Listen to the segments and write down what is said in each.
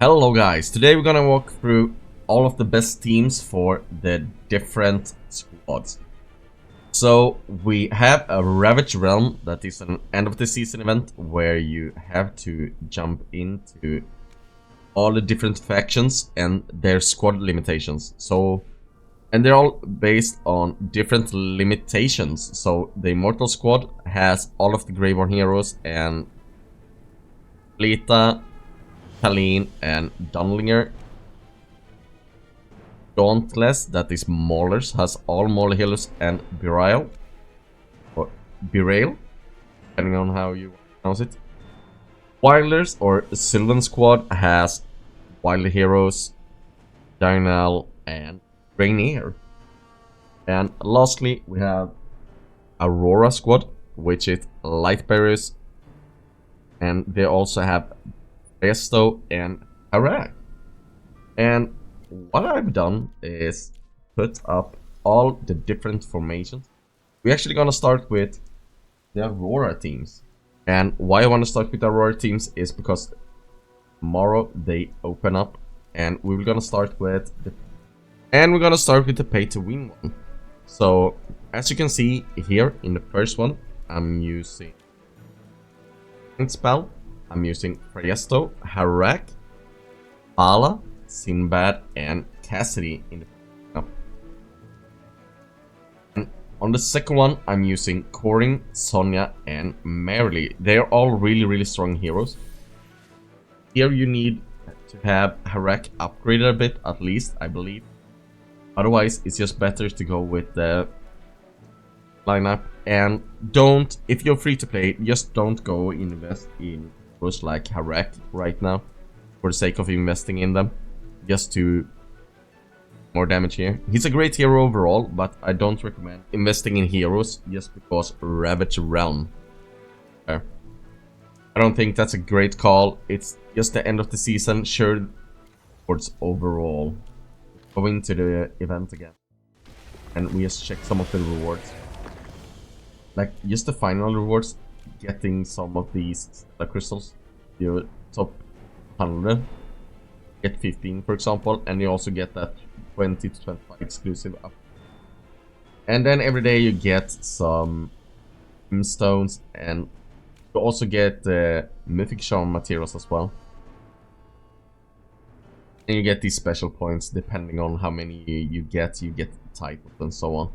Hello guys, today we're gonna walk through all of the best teams for the different squads. So we have a Ravaged Realm, that is an end of the season event where you have to jump into all the different factions and their squad limitations. And they're all based on different limitations. So the Immortal Squad has all of the Greyborn heroes and Lita, Taline and Dunlinger. Dauntless, that is Maulers, has all Mauler healers and Berail, depending on how you pronounce it. Wilders or Sylvan Squad has Wilder heroes, Diurnal and Rainier. And lastly, we have Aurora Squad, which is Light Bearers, and they also have Presto and Harak. And what I've done is put up all the different formations. We're actually gonna start with the Aurora teams. And why I want to start with the Aurora teams is because tomorrow they open up, and we're gonna start with the pay to win one. So as you can see here in the first one, I'm using spell. I'm using Presto, Harak, Ala, Sinbad, and Cassidy in the And on the second one, I'm using Corin, Sonya, and Merrily. They're all really strong heroes. Here you need to have Harak upgraded a bit, at least, I believe. Otherwise, it's just better to go with the lineup. And don't, if you're free to play, just don't go invest in heroes like Harak right now for the sake of investing in them, just to more damage here. He's a great hero overall, but I don't recommend investing in heroes just because Ravaged Realm. I don't think that's a great call. It's just the end of the season. Sure, towards overall. Going to the event again, and we just check some of the rewards, like just the final rewards. Getting some of these stellar crystals, your top 100 get 15 for example, and you also get that 20 to 25 exclusive up. And then every day you get some stones, and you also get mythic charm materials as well. And you get these special points depending on how many you get titles and so on.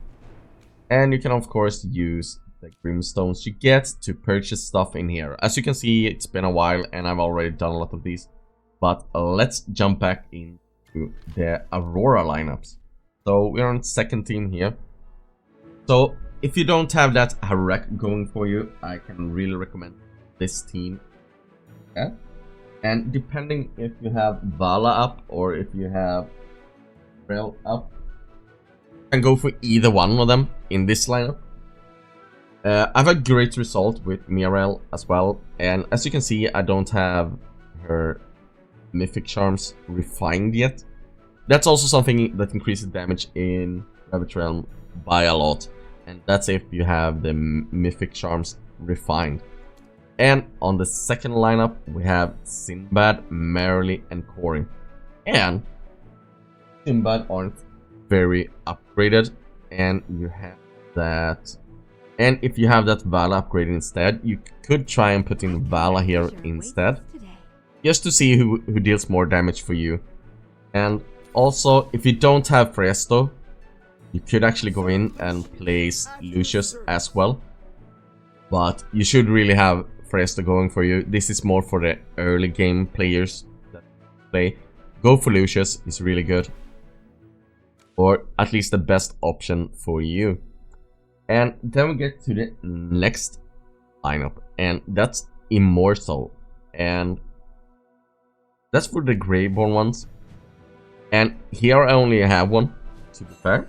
And you can of course use the Grimstones you get to purchase stuff in here. As you can see, it's been a while and I've already done a lot of these. But let's jump back into the Aurora lineups. So we're on second team here. So if you don't have that Harak going for you, I can really recommend this team. Yeah. And depending if you have Vala up or if you have Rail up, you can go for either one of them in this lineup. I've had great result with Mirel as well, and as you can see, I don't have her mythic charms refined yet. That's also something that increases damage in Ravaged Realm by a lot, and that's if you have the mythic charms refined. And on the second lineup, we have Sinbad, Merrily, and Corin. And Sinbad aren't very upgraded, and you have that. And if you have that Vala upgraded instead, you could try and put in Vala here instead, just to see who deals more damage for you. And also, if you don't have Presto, you could actually go in and place Lucius as well. But you should really have Presto going for you. This is more for the early game players that play. Go for Lucius, he's really good. Or at least the best option for you. And then we get to the next lineup, and that's Immortal. And that's for the Greyborn ones. And here I only have one, to be fair.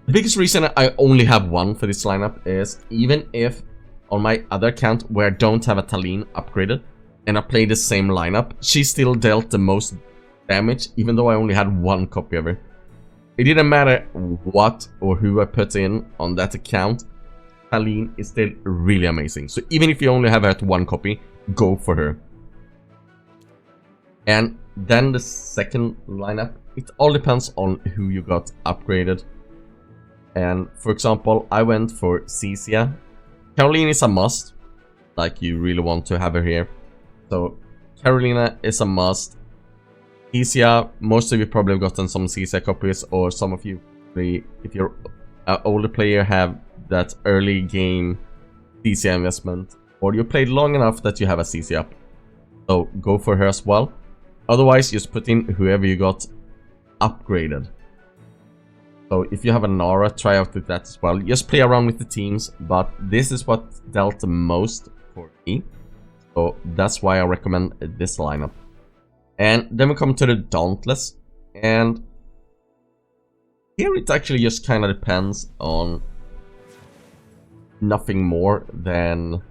The biggest reason I only have one for this lineup is even if on my other account where I don't have a Taline upgraded and I play the same lineup, she still dealt the most damage even though I only had one copy of her. It didn't matter what or who I put in on that account, Taline is still really amazing. So even if you only have her at one copy, go for her. And then the second lineup, it all depends on who you got upgraded. And for example, I went for Cecia. Caroline is a must, like you really want to have her here. So Carolina is a must. Cecia, most of you probably have gotten some Cecia copies, or some of you, if you're an older player, have that early game Cecia investment, or you played long enough that you have a Cecia up. So go for her as well. Otherwise, just put in whoever you got upgraded. So if you have a Nara, try out with that as well. Just play around with the teams, but this is what dealt the most for me. So that's why I recommend this lineup. And then we come to the Dauntless, and here it actually just kind of depends on nothing more than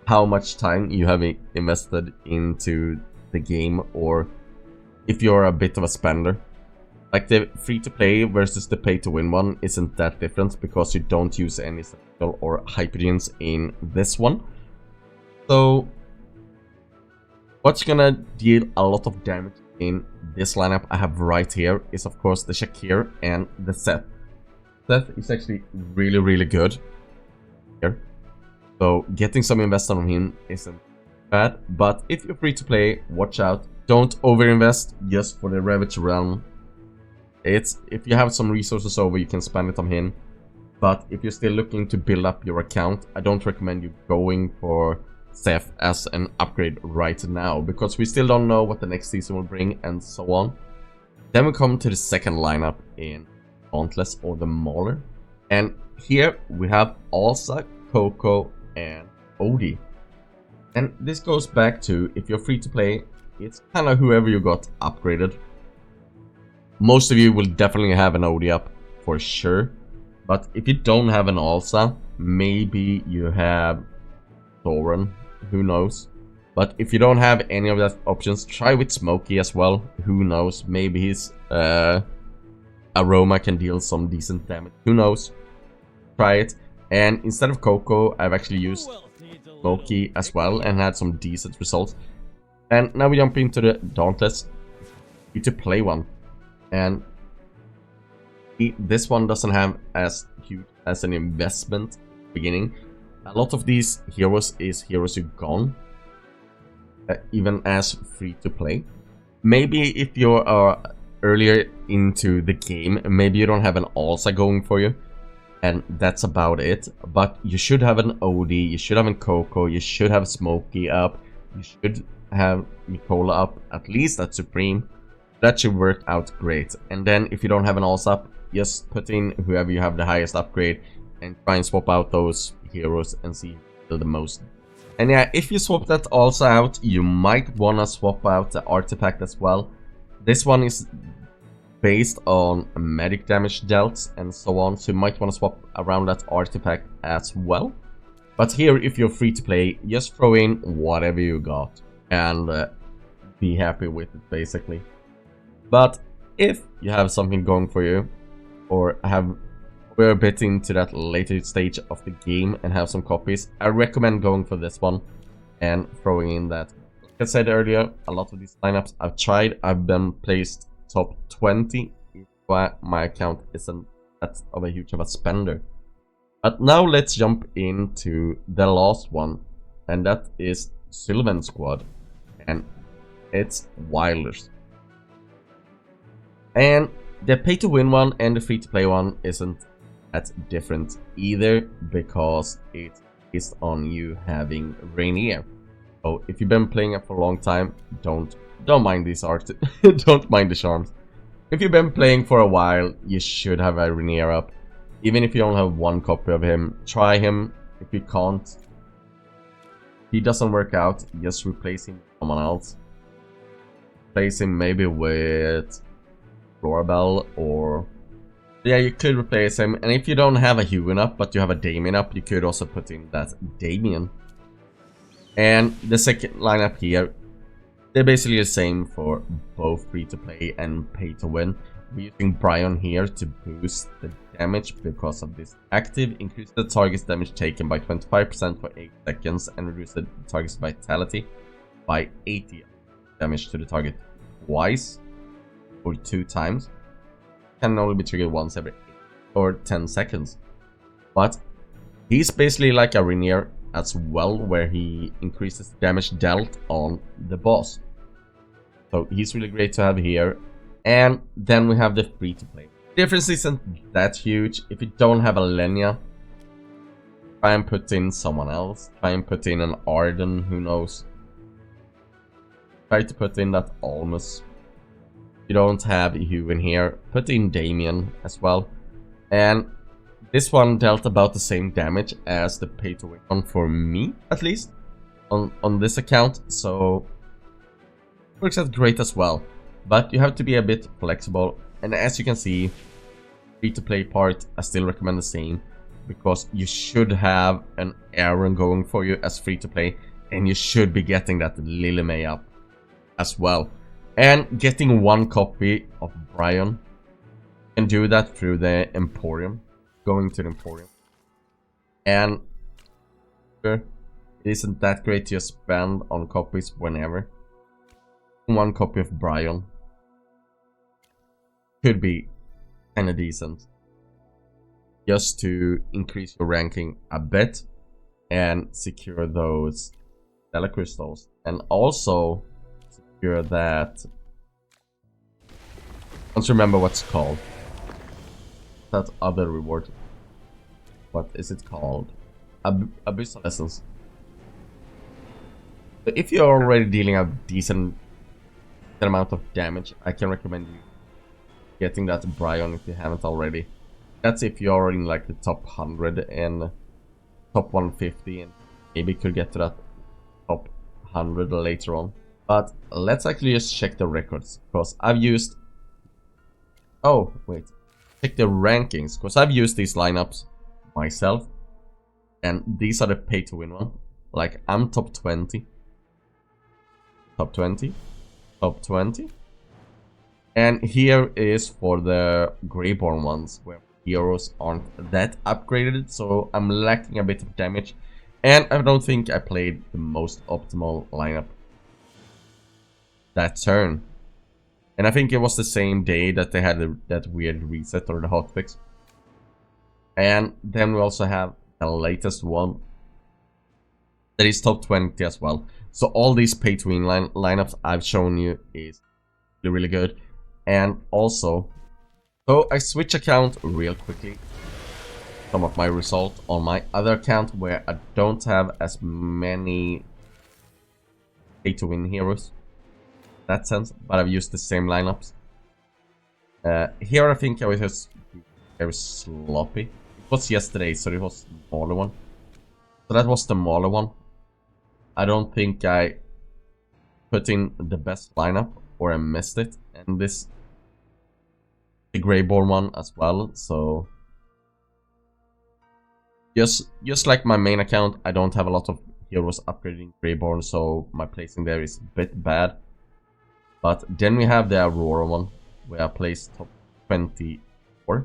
how much time you have invested into the game, or if you're a bit of a spender. Like the free-to-play versus the pay-to-win one isn't that different, because you don't use any special or hypergenes in this one. So what's gonna deal a lot of damage in this lineup I have right here is of course the Shakir and the Seth. Seth is actually really good here. So getting some investment on him isn't bad, but if you're free to play, watch out. Don't overinvest just for the Ravaged Realm. If you have some resources over, you can spend it on him. But if you're still looking to build up your account, I don't recommend you going for Seth as an upgrade right now, because we still don't know what the next season will bring and so on. Then we come to the second lineup in Dauntless, or the Mauler. And here we have Alsa, Coco, and Odie. And this goes back to, if you're free to play, it's kind of whoever you got upgraded. Most of you will definitely have an Odie up for sure. But if you don't have an Alsa, maybe you have Thoran, who knows. But if you don't have any of that options, try with Smokey as well. Who knows, maybe his Aroma can deal some decent damage. Who knows, try it. And instead of Coco, I've actually used Smokey as well and had some decent results. And now we jump into the Dauntless. You need to play one. And this one doesn't have as huge as an investment at the beginning. A lot of these heroes is heroes you've gone, even as free to play. Maybe if you are earlier into the game, maybe you don't have an Alsa going for you, and that's about it. But you should have an Odie, you should have a Coco, you should have Smokey up, you should have Mikola up, at least at Supreme. That should work out great. And then if you don't have an Alsa up, just put in whoever you have the highest upgrade and try and swap out those heroes and see who the most. And yeah, if you swap that also out, you might wanna swap out the artifact as well. This one is based on medic damage dealt and so on, so you might wanna swap around that artifact as well. But here, if you're free to play, just throw in whatever you got and be happy with it basically. But if you have something going for you, or we're a bit into that later stage of the game and have some copies, I recommend going for this one and throwing in that. Like I said earlier, a lot of these lineups I've tried, I've been placed top 20 if my account isn't that of a huge of a spender. But now let's jump into the last one, and that is Sylvan Squad, and it's Wilders. And the pay-to-win one and the free-to-play one isn't that different either, because it is on you having Rainier. So if you've been playing it for a long time, don't mind these art, don't mind the charms. If you've been playing for a while, you should have a Rainier up. Even if you don't have one copy of him, try him. If you can't, if he doesn't work out, just replace him with someone else. Replace him maybe with Florabelle, or yeah, you could replace him. And if you don't have a Hugon up but you have a Damien up, you could also put in that Damien. And the second lineup here, they're basically the same for both free to play and pay to win. We're using Brian here to boost the damage because of this active. Increase the target's damage taken by 25% for 8 seconds and reduce the target's vitality by 80 damage to the target twice or 2 times. Can only be triggered once every 8 or 10 seconds. But he's basically like a Rainier as well, where he increases damage dealt on the boss. So he's really great to have here. And then we have the free-to-play. Difference isn't that huge. If you don't have a Lenya, try and put in someone else. Try and put in an Arden, who knows. Try to put in that Almus. You don't have Hugh in here. Put in Damien as well. And this one dealt about the same damage as the pay-to-win one for me, at least. On this account. So works out great as well. But you have to be a bit flexible. And as you can see, free-to-play part, I still recommend the same. Because you should have an Aaron going for you as free-to-play. And you should be getting that Lily May up as well. And getting 1 copy of Brian. You can do that through the Emporium. Going to the Emporium. And it isn't that great to spend on copies whenever. 1 copy of Brian could be kinda decent. Just to increase your ranking a bit. And secure those Stella Crystals. And also secure that... I don't remember what's called. That other reward. What is it called? Abyssal Essence. But if you're already dealing a decent amount of damage, I can recommend you getting that Brian if you haven't already. That's if you're in like the top 100 and top 150, and maybe could get to that top 100 later on. But let's actually just check the records, because I've used... Oh, wait. Check the rankings, because I've used these lineups myself. And these are the pay-to-win one. Like, I'm top 20. Top 20. Top 20. And here is for the Greyborn ones, where heroes aren't that upgraded. So I'm lacking a bit of damage. And I don't think I played the most optimal lineup that turn. And I think it was the same day that they had that weird reset or the hotfix. And then we also have the latest one that is top 20 as well. So all these pay-to-win lineups I've shown you is really, really good. And also, so I switch account real quickly. Some of my result on my other account where I don't have as many pay-to-win heroes. That sense, but I've used the same lineups. Here I think I was just very sloppy. It was yesterday, so it was the smaller one. So that was the smaller one. I don't think I put in the best lineup, or I missed it. And this, the Greyborn one as well. So just like my main account, I don't have a lot of heroes upgrading Greyborn, so my placing there is a bit bad. But then we have the Aurora one, where I placed top 24.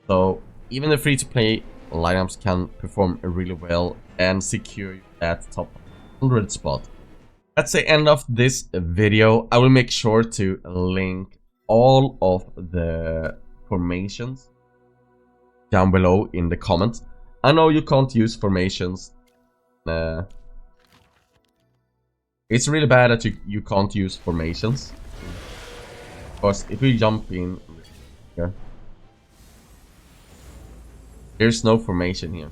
So even the free-to-play lineups can perform really well and secure that top 100 spot. That's the end of this video. I will make sure to link all of the formations down below in the comments. I know you can't use formations. It's really bad that you can't use formations. Because if you jump in here, there's no formation here.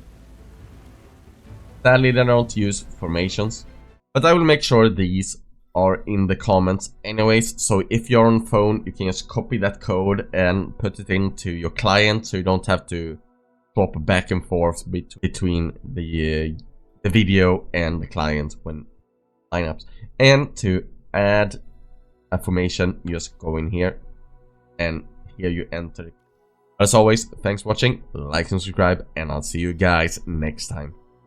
Sadly, they don't use formations. But I will make sure these are in the comments anyways. So if you're on phone, you can just copy that code and put it into your client, so you don't have to swap back and forth between the video and the client when lineups. And to add a formation, you just go in here and here you enter it. As always, thanks for watching, like and subscribe, and I'll see you guys next time.